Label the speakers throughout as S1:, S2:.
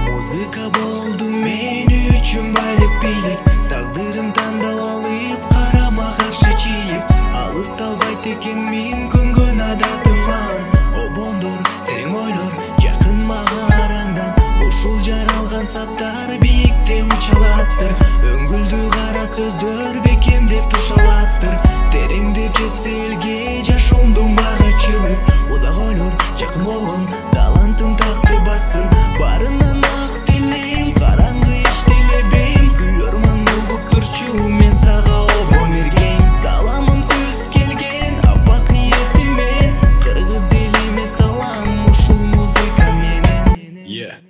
S1: Muzika boldu men üçün baylık bilik, taqdırın tandap alıp qarama qarşı çiyip, alыс talbayt eken men kөнгөн adатыман. Обондор терең ойлор жакын мага араңдан, ушул жаралган саптар бийикте учалаттыр. Өңгүлдү кара сөздөр бекемдеп тушалаттыр. Тереңдеп жетсе элге жашоомдун бага чылып, узак ойлор жакын болгон талантым такты бассын. Барынан ак тилем караңгы иштелебем, күйөрмөн угуп турчу мен сага обо мерген. Саламын күз келген апак ниетимен, кыргыз элиме салам ушул музыка менен.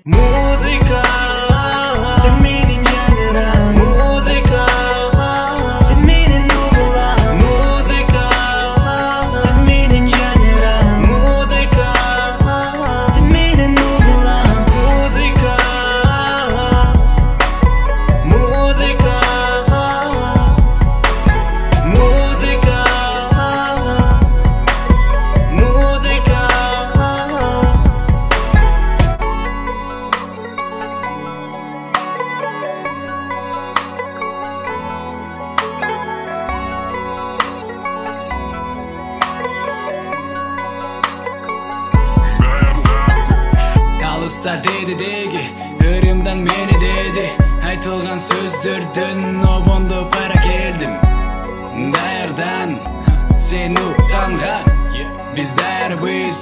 S1: Музыка сен менин жанырым, музыка сен менин угулам, музыка сен менин жанырым, музыка сен менин угулам, музыка музыка музыка музыка. Алыста деди деги, өрүмдан мени деди, айтылган сөздөрдөн обондо пара келдим. Даярдан сени укканга биз даярбыз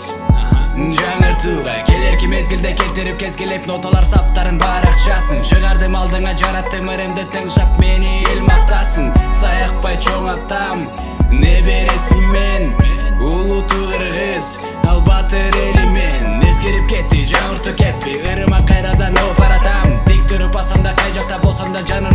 S1: жаңыртууга. Келерки мезгилде келтирип кескилеп ноталар саптарын бар акчасын чыгардым алдыңа, жараттым ыремде тыңшап мени эл мактасын. Саякпай чоң атам небересим мен, улуту кыргыз ал батыр элимен. Ескирип кетти жаңыртуу кеппи, ырыма кайрадан оп баратам. Тик туруп басам да кай жакта болсам да жаным